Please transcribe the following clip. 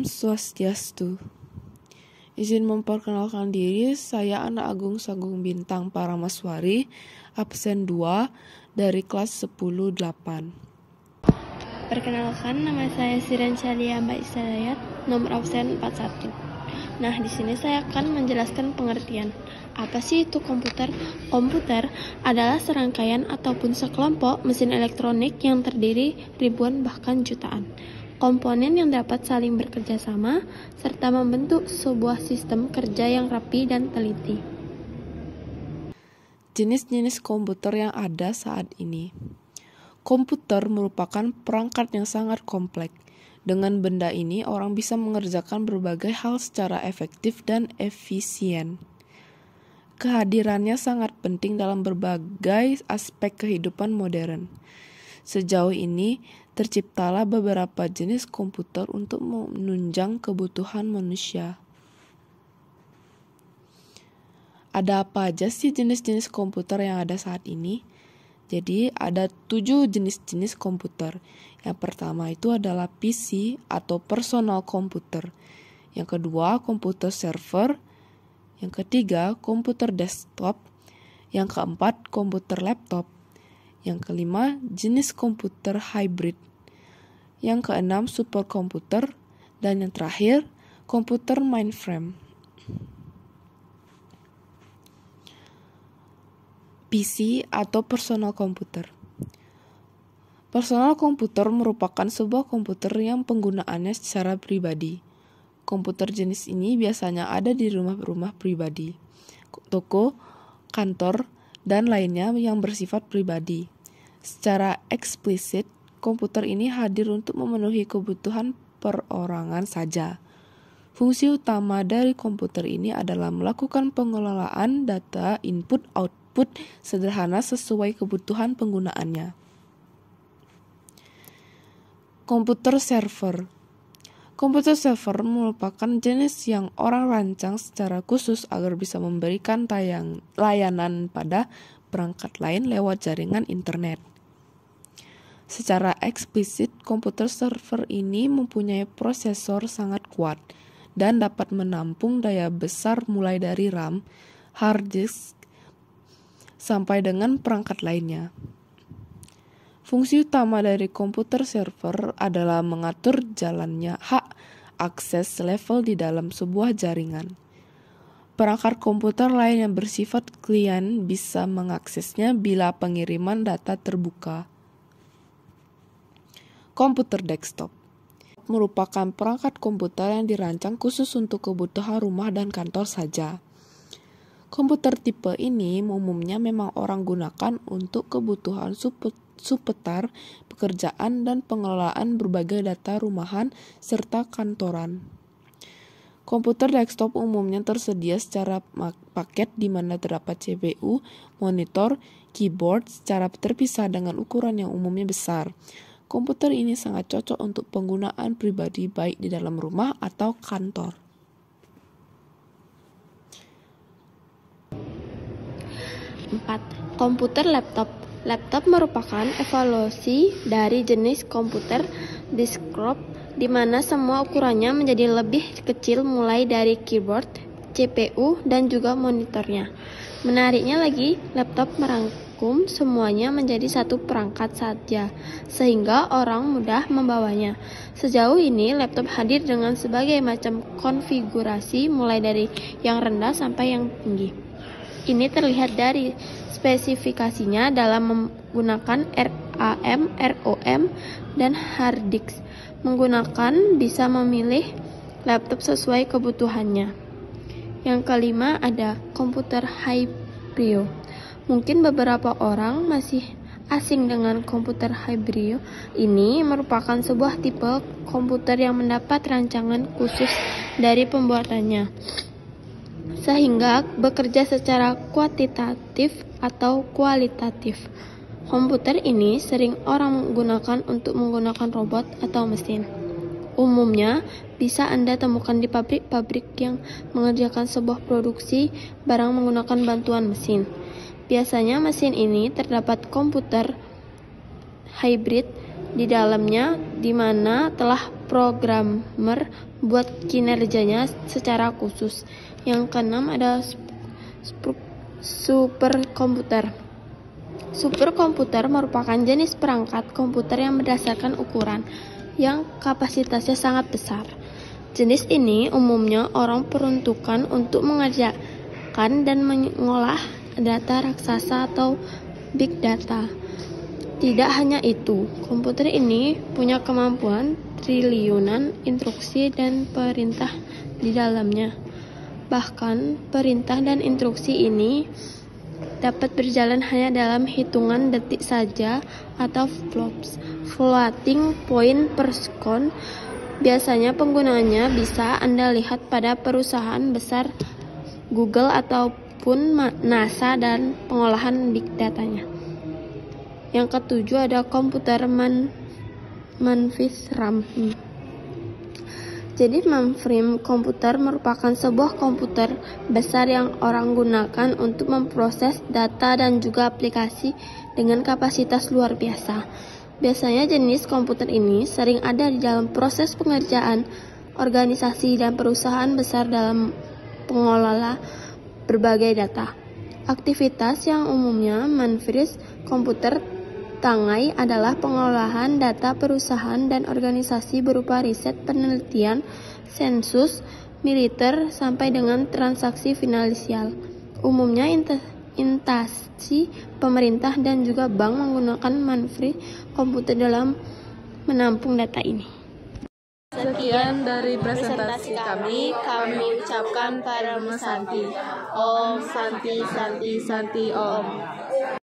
Om Swastiastu. Izin memperkenalkan diri, saya Anak Agung Sagung Bintang Paramaswari, absen 2 dari kelas 10-8. Perkenalkan, nama saya Siren Shalia Mbak Isayat, nomor absen 41. Nah, di sini saya akan menjelaskan pengertian. Apa sih itu komputer? Komputer adalah serangkaian ataupun sekelompok mesin elektronik yang terdiri ribuan bahkan jutaan komponen yang dapat saling bekerja sama serta membentuk sebuah sistem kerja yang rapi dan teliti. Jenis-jenis komputer yang ada saat ini. Komputer merupakan perangkat yang sangat kompleks. Dengan benda ini, orang bisa mengerjakan berbagai hal secara efektif dan efisien. Kehadirannya sangat penting dalam berbagai aspek kehidupan modern. Sejauh ini, terciptalah beberapa jenis komputer untuk menunjang kebutuhan manusia. Ada apa aja sih jenis-jenis komputer yang ada saat ini? Jadi, ada 7 jenis-jenis komputer. Yang pertama itu adalah PC atau personal komputer. Yang kedua, komputer server. Yang ketiga, komputer desktop. Yang keempat, komputer laptop. Yang kelima, jenis komputer hybrid. Yang keenam, superkomputer. Dan yang terakhir, komputer mainframe. PC atau personal komputer. Personal komputer merupakan sebuah komputer yang penggunaannya secara pribadi. Komputer jenis ini biasanya ada di rumah-rumah pribadi, toko, kantor, dan lainnya yang bersifat pribadi. Secara eksplisit, komputer ini hadir untuk memenuhi kebutuhan perorangan saja. Fungsi utama dari komputer ini adalah melakukan pengelolaan data input-output sederhana sesuai kebutuhan penggunaannya. Komputer server. Komputer server merupakan jenis yang orang rancang secara khusus agar bisa memberikan layanan pada perangkat lain lewat jaringan internet. Secara eksplisit, komputer server ini mempunyai prosesor sangat kuat dan dapat menampung daya besar mulai dari RAM, hard disk, sampai dengan perangkat lainnya. Fungsi utama dari komputer server adalah mengatur jalannya hak akses level di dalam sebuah jaringan. Perangkat komputer lain yang bersifat klien bisa mengaksesnya bila pengiriman data terbuka. Komputer desktop merupakan perangkat komputer yang dirancang khusus untuk kebutuhan rumah dan kantor saja. Komputer tipe ini umumnya memang orang gunakan untuk kebutuhan seputar pekerjaan dan pengelolaan berbagai data rumahan serta kantoran. Komputer desktop umumnya tersedia secara paket di mana terdapat CPU, monitor, keyboard secara terpisah dengan ukuran yang umumnya besar. Komputer ini sangat cocok untuk penggunaan pribadi baik di dalam rumah atau kantor. Komputer laptop. Laptop merupakan evolusi dari jenis komputer desktop di mana semua ukurannya menjadi lebih kecil mulai dari keyboard, CPU, dan juga monitornya. Menariknya lagi, laptop merangkum semuanya menjadi satu perangkat saja, sehingga orang mudah membawanya. Sejauh ini, laptop hadir dengan sebagai macam konfigurasi mulai dari yang rendah sampai yang tinggi. Ini terlihat dari spesifikasinya dalam menggunakan RAM, ROM, dan hard disk. Menggunakan bisa memilih laptop sesuai kebutuhannya. Yang kelima ada komputer hybrid. Mungkin beberapa orang masih asing dengan komputer hybrid. Ini merupakan sebuah tipe komputer yang mendapat rancangan khusus dari pembuatannya, sehingga bekerja secara kuantitatif atau kualitatif. Komputer ini sering orang gunakan untuk menggunakan robot atau mesin. Umumnya bisa Anda temukan di pabrik-pabrik yang mengerjakan sebuah produksi barang menggunakan bantuan mesin. Biasanya mesin ini terdapat komputer hybrid di dalamnya, di mana telah programmer buat kinerjanya secara khusus. Yang keenam ada superkomputer. Superkomputer merupakan jenis perangkat komputer yang berdasarkan ukuran yang kapasitasnya sangat besar. Jenis ini umumnya orang peruntukan untuk mengerjakan dan mengolah data raksasa atau big data. Tidak hanya itu, komputer ini punya kemampuan triliunan instruksi dan perintah di dalamnya. Bahkan, perintah dan instruksi ini dapat berjalan hanya dalam hitungan detik saja atau flops, floating point per second. Biasanya penggunaannya bisa Anda lihat pada perusahaan besar Google ataupun NASA dan pengolahan big datanya. Yang ketujuh ada komputer mainframe. Jadi mainframe komputer merupakan sebuah komputer besar yang orang gunakan untuk memproses data dan juga aplikasi dengan kapasitas luar biasa. Biasanya jenis komputer ini sering ada di dalam proses pengerjaan organisasi dan perusahaan besar dalam pengelola berbagai data. Aktivitas yang umumnya mainframe komputer Tangai adalah pengolahan data perusahaan dan organisasi berupa riset, penelitian, sensus, militer, sampai dengan transaksi finansial. Umumnya instansi pemerintah dan juga bank menggunakan mainframe komputer dalam menampung data ini. Sekian dari presentasi kami ucapkan Padma Santi. Om Santi Santi Santi Om.